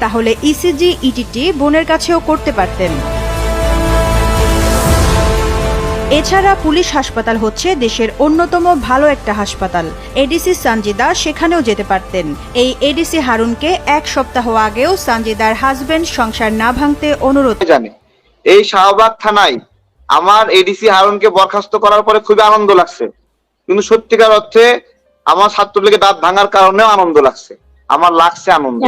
তাহলে ECG ETT বোনের কাছেও করতে পারতেন। এছাড়া পুলিশ হাসপাতাল হচ্ছে দেশের অন্যতম ভালো একটা হাসপাতাল। এডিসি সানজিদা সেখানেও যেতে পারতেন। এই এডিসি হারুনকে এক সপ্তাহ আগেও সানজিদার হাজবেন্ড সংসার না ভাঙতে অনুরোধ জানে। এই শাহবাগ থানায় আমার এডিসি হারুনকে বরখাস্ত করার পরে খুবই আনন্দ লাগছে, কিন্তু সত্যিকার অর্থে আমার ছাত্রলীগের দাঁত ভাঙার কারণেও আনন্দ লাগছে। আমার লাগছে আনন্দ।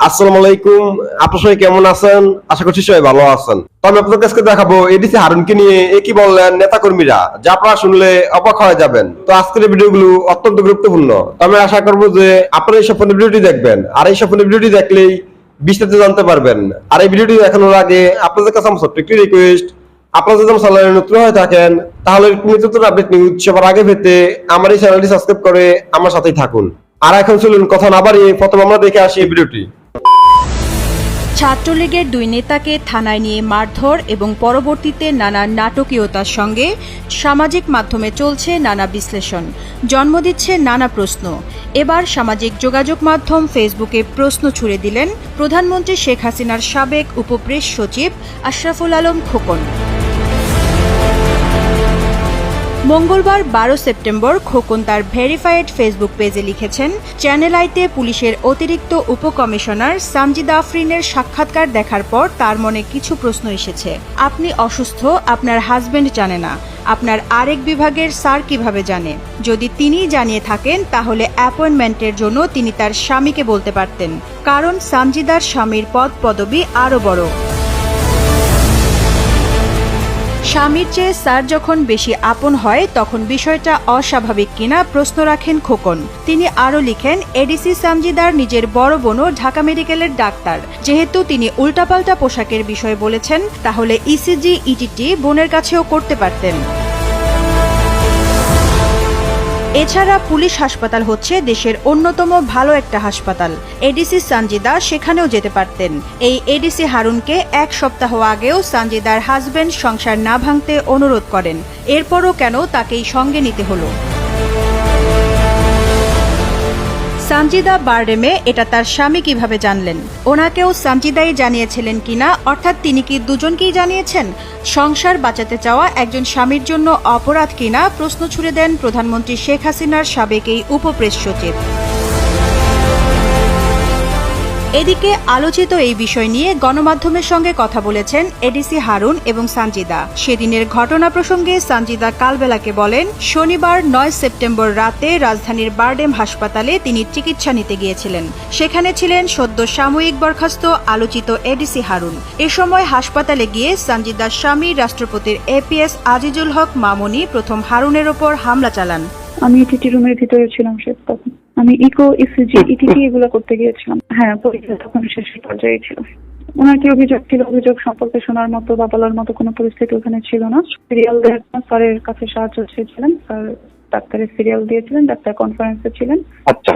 আসসালামু আলাইকুম, আপনারা সবাই কেমন আছেন? আশা করছি সবাই ভালো আছেন। তো আমি আপনাদের কাছে দেখাবো এডিসি হারুনকে নিয়ে কি বললেন নেতাকর্মীরা, যা আপনারা শুনলে অবাক হয়ে যাবেন। তো আজকের ভিডিওগুলো অত্যন্ত গুরুত্বপূর্ণ। তো আমি আশা করবো যে আপনারা এই সম্পূর্ণ ভিডিওটি দেখবেন, আর এই সম্পূর্ণ ভিডিওটি দেখলেই বিস্তারিত জানতে পারবেন। আর এই ভিডিওটি দেখানোর আগে আপনাদের কাছে আমার ছোট্ট একটি রিকোয়েস্ট, আপনারা যদি আমার চ্যানেলে নতুন হয়ে থাকেন তাহলে নতুন আপডেট নিউজ সবার আগে পেতে আমার এই চ্যানেলটি সাবস্ক্রাইব করে আমার সাথেই থাকুন। আর এখন চলুন কথা না বাড়িয়ে প্রথম আমরা দেখে আসি এই ভিডিওটি। ছাত্রলীগের দুই নেতাকে থানায় নিয়ে মারধর এবং পরবর্তীতে নানা নাটকীয়তার সঙ্গে সামাজিক মাধ্যমে চলছে নানা বিশ্লেষণ, জন্ম দিচ্ছে নানা প্রশ্ন। এবার সামাজিক যোগাযোগ মাধ্যম ফেসবুকে প্রশ্ন ছুড়ে দিলেন প্রধানমন্ত্রী শেখ হাসিনার সাবেক উপপ্রেস সচিব আশরাফুল আলম খোকন। মঙ্গলবার 12 সেপ্টেম্বর খোকন তার ভেরিফাইড ফেসবুক পেজে লিখেছেন, চ্যানেল আইতে পুলিশের অতিরিক্ত উপকমিশনার সানজিদা আফরিনের সাক্ষাৎকার দেখার পর তার মনে কিছু প্রশ্ন এসেছে। আপনি অসুস্থ, আপনার হাজবেন্ড জানে না, আপনার আরেক বিভাগের স্যার কিভাবে জানে? যদি তিনিই জানিয়ে থাকেন তাহলে অ্যাপয়েন্টমেন্টের জন্য তিনি তার স্বামীকে বলতে পারতেন, কারণ সানজিদার স্বামীর পদ পদবি আরও বড়। স্বামীর চেয়ে স্যার যখন বেশি আপন হয় তখন বিষয়টা অস্বাভাবিক কিনা প্রশ্ন রাখেন খোকন। তিনি আরও লিখেন, এডিসি সানজিদার নিজের বড় বোনও ঢাকা মেডিকেলের ডাক্তার। যেহেতু তিনি উল্টাপাল্টা পোশাকের বিষয়ে বলেছেন, তাহলে ইসিজি ইটিটি বোনের কাছেও করতে পারতেন। এছাড়া পুলিশ হাসপাতাল হচ্ছে দেশের অন্যতম ভালো একটা হাসপাতাল। এডিসি সানজিদা সেখানেও যেতে পারতেন। এই এডিসি হারুনকে এক সপ্তাহ আগেও সানজিদার হাজবেন্ড সংসার না ভাঙতে অনুরোধ করেন। এরপরও কেন তাকেই সঙ্গে নিতে হলো? সানজিদা বারডেমে এটা তার স্বামী কিভাবে জানলেন? ওনাকেও সানজিদাই জানিয়েছিলেন কিনা, অর্থাৎ তিনি কি দুজনকেই জানিয়েছেন? সংসার বাঁচাতে চাওয়া একজন স্বামীর জন্য অপরাধ কিনা প্রশ্ন ছুড়ে দেন প্রধানমন্ত্রী শেখ হাসিনার সাবেক এই উপপ্রেস সচিব। এদিকে আলোচিত এই বিষয় নিয়ে গণমাধ্যমের সঙ্গে কথা বলেছেন এডিসি হারুন এবং সানজিদা। সেদিনের ঘটনা প্রসঙ্গে সানজিদা কালবেলাকে বলেন, শনিবার 9 সেপ্টেম্বর রাতে রাজধানীর বারডেম হাসপাতালে তিনি চিকিৎসা নিতে গিয়েছিলেন। সেখানে ছিলেন সদ্য সাময়িক বরখাস্ত আলোচিত এডিসি হারুন। এ সময় হাসপাতালে গিয়ে সানজিদার স্বামী রাষ্ট্রপতির এপিএস আজিজুল হক মামুনি প্রথম হারুনের ওপর হামলা চালান। আমি ইটিটি রুমের ভিতরে ছিলাম তখন। আমি ইকো, ইসিজি, ইটিটি এগুলো করতে গিয়েছিলাম। হ্যাঁ, পরীক্ষা তখন শেষের পর্যায়ে ছিল। ওনার কি অভিযোগ ছিল, অভিযোগ সম্পর্কে শোনার মতো বা বলার মতো কোনো পরিস্থিতি ওখানে ছিল না। সিরিয়াল দেওয়ার স্যারের কাছে সাহায্য চেয়েছিলেন। স্যার ডাক্তারের সিরিয়াল দিয়েছিলেন, ডাক্তার কনফারেন্সে ছিলেন।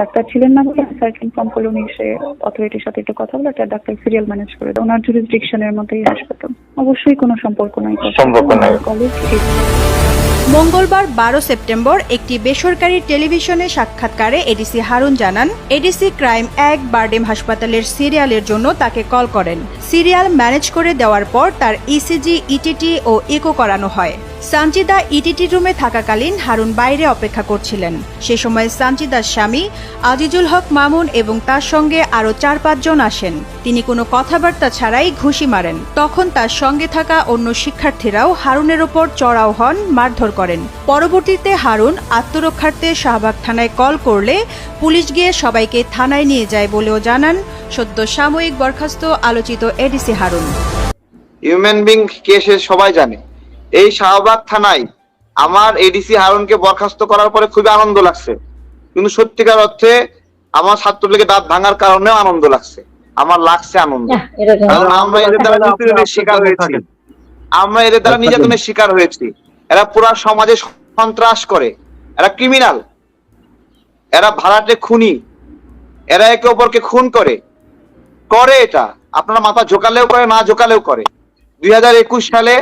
ডাক্তার ছিলেন না বলে স্যারকে ইনফর্ম করলে উনি সে অথরিটির সাথে একটু কথা বলে একটা ডাক্তার সিরিয়াল ম্যানেজ করে দেয়। ওনার জুরিসডিকশনের মধ্যেই হাসপাতাল। অবশ্যই কোনো সম্পর্ক নাই। মঙ্গলবার 12 সেপ্টেম্বর একটি বেসরকারি টেলিভিশনে সাক্ষাৎকারে এডিসি হারুন জানান, এডিসি ক্রাইম 1 বারডেম হাসপাতালের সিরিয়ালের জন্য তাকে কল করেন। সিরিয়াল ম্যানেজ করে দেওয়ার পর তার ইসিজি, ইটিটি ও ইকো করানো হয়। সানজিদা ইটিটি রুমে থাকাকালীন হারুন বাইরে অপেক্ষা করছিলেন। সে সময় সানজিদার স্বামী আজিজুল হক মামুন এবং তার সঙ্গে আরও 4-5 জন আসেন। তিনি কোনো কথাবার্তা ছাড়াই ঘুষি মারেন। তখন তার সঙ্গে থাকা অন্য শিক্ষার্থীরাও হারুনের ওপর চড়াও হন, মারধর করেন। পরবর্তীতে হারুন আত্মরক্ষার্থে শাহবাগ থানায় কল করলে পুলিশ গিয়ে সবাইকে থানায় নিয়ে যায় বলেও জানান সদ্য সাময়িক বরখাস্ত আলোচিত এডিসি হারুন। হিউম্যান বিং কেসে সবাই জানে। এই শাহবাগ থানায় আমার এডিসি হারুনকে বরখাস্ত করার পরে খুবই আনন্দ লাগছে, কিন্তু সত্যিকার অর্থে আমার ছাত্রলীগের দাঁত ভাঙার কারণেও আনন্দ লাগছে। আমার লাগছে আনন্দ, কারণ আমরা এদের দ্বারা নির্যাতনের শিকার হয়েছি। আমরা এদের দ্বারা নির্যাতনের শিকার হয়েছি। এরা পুরা সমাজে সন্ত্রাস করে, এরা ক্রিমিনাল, এরা ভাড়াটে খুনি, এরা একে অপরকে খুন করে। এটা আপনারা মাথা ঝোকালেও করে, না ঝোকালেও করে। 2021 সালে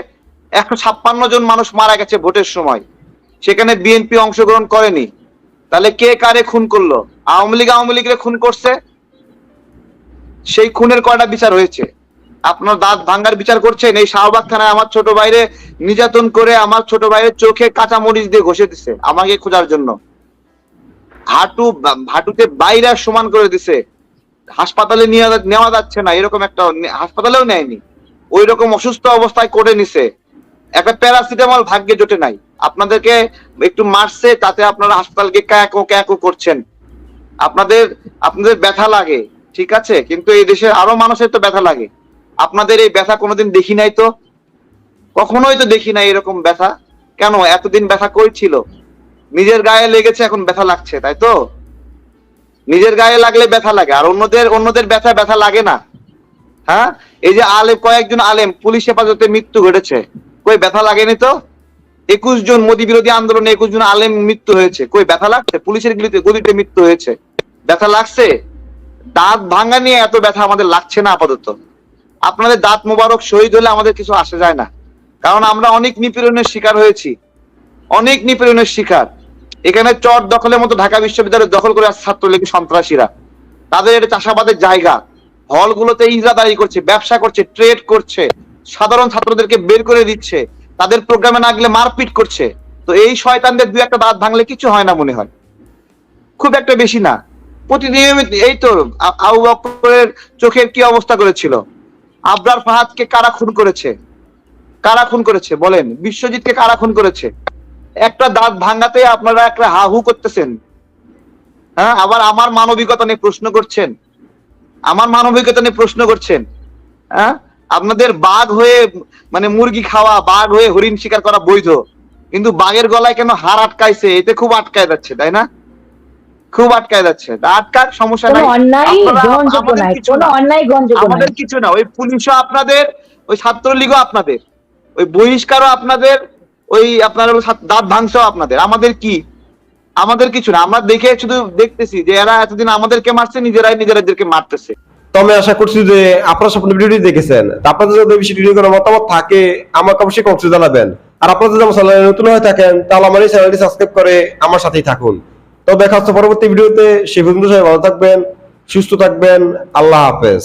156 জন মানুষ মারা গেছে ভোটের সময়, সেখানে বিএনপি অংশগ্রহণ করেনি। তাহলে কে কারে খুন করলো? আওয়ামী লীগ লীগের খুন করছে। সেই খুনের কয়টা বিচার হয়েছে? আপনার দাঁত ভাঙ্গার বিচার করছেন? এই শাহবাগ থানায় আমার ছোট ভাইরে নির্যাতন করে আমার ছোট ভাইয়ের চোখে কাঁচা মরিচ দিয়ে ঘষে দিছে আমাকে খোঁজার জন্য, হাঁটুতে বাইরে সমান করে দিছে, হাসপাতালে নেওয়া যাচ্ছে না, এরকম একটা হাসপাতালেও নেয়নি, ওই রকম অসুস্থ অবস্থায় করে নিছে। একটা প্যারাসিটামল ভাগ্যে জোটে নাই, আপনাদেরকে একটু মারছে তাতে আপনারা হাসপাতালকে ক্যাকো করছেন। আপনাদের ব্যথা লাগে, ঠিক আছে, কিন্তু এই দেশের আরো মানুষের তো ব্যথা লাগে। আপনাদের এই ব্যথা কোনোদিন দেখি নাই তো, কখনোই তো দেখি নাই এরকম ব্যথা। কেন এতদিন ব্যথা কই ছিল? নিজের গায়ে লেগেছে, এখন ব্যথা লাগছে, তাই তো? নিজের গায়ে লাগলে ব্যথা লাগে, আর অন্যদের ব্যথা লাগে না। হ্যাঁ, এই যে কয়েকজন আলেম পুলিশ হেফাজতে মৃত্যু ঘটেছে, কই ব্যথা লাগেনি তো? 21 জন মোদী বিরোধী আন্দোলনে 21 জন আলেম মৃত্যু হয়েছে, কই ব্যথা লাগছে? পুলিশের গুলিতে মৃত্যু হয়েছে, ব্যথা লাগছে? দাঁত ভাঙা নিয়ে এত ব্যথা আমাদের লাগছে না আপাতত। আপনাদের দাঁত মোবারক শহীদ হলে আমাদের কিছু আসে যায় না, কারণ আমরা অনেক নিপীড়নের শিকার হয়েছি, অনেক নিপীড়নের শিকার। এখানে চর দখলের মতো ঢাকা বিশ্ববিদ্যালয় দখল করে আসছে ছাত্রলীগ সন্ত্রাসীরা। তাদের এটা চাষাবাদের জায়গা, হলগুলোতে ইজরাদারি করছে, ব্যবসা করছে, ট্রেড করছে, সাধারণ ছাত্রদেরকে বের করে দিচ্ছে, তাদের প্রোগ্রামে না গেলে মারপিট করছে। তো এই শয়তানদের দুই একটা দাঁত ভাঙলে কিছু হয় না মনে হয়, খুব একটা বেশি না। প্রতিনিয়মিত এই তো আবু বকরের চোখের কি অবস্থা করেছিল, আবরার ফাহাদকে কারা খুন করেছে বলেন, বিশ্বজিৎকে কারা খুন করেছে? একটা দাঁত ভাঙাতে আপনারা একটা হাহু করতেছেন। হ্যাঁ, আবার আমার মানবিকতা নিয়ে প্রশ্ন করছেন। হ্যাঁ, আপনাদের বাঘ হয়ে মানে মুরগি খাওয়া, বাঘ হয়ে হরিণ শিকার করা বৈধ, কিন্তু বাঘের গলায় কেন হাড় আটকাইছে, এতে খুব আটকায় যাচ্ছে, তাই না? খুব আটকায় যাচ্ছে, আটকাক, সমস্যা নাই, আমাদের কিছু না। ওই পুলিশও আপনাদের, ওই ছাত্রলীগও আপনাদের, ওই বহিষ্কারও আপনাদের, ওই আপনার দাঁত ভাঙছেও আপনাদের। আমাদের কিছু না, আমরা শুধু দেখতেছি যে এরা এতদিন আমাদেরকে মারছে, নিজেরাদেরকে মারতেছে। তো আমি আশা করছি যে আপনারা সম্পূর্ণ ভিডিওটি দেখেছেন। আপনাদের যদি বিষয়টি নিয়ে কোনো মতামত থাকে আমাকে অবশ্যই কমেন্টে জানাবেন। আর আপনারা যদি আমার চ্যানেলে নতুন হয়ে থাকেন তাহলে আমার এই চ্যানেলটি সাবস্ক্রাইব করে আমার সাথেই থাকুন। তো দেখা হচ্ছে পরবর্তী ভিডিওতে। সে পর্যন্ত সবাই ভালো থাকবেন, সুস্থ থাকবেন। আল্লাহ হাফেজ।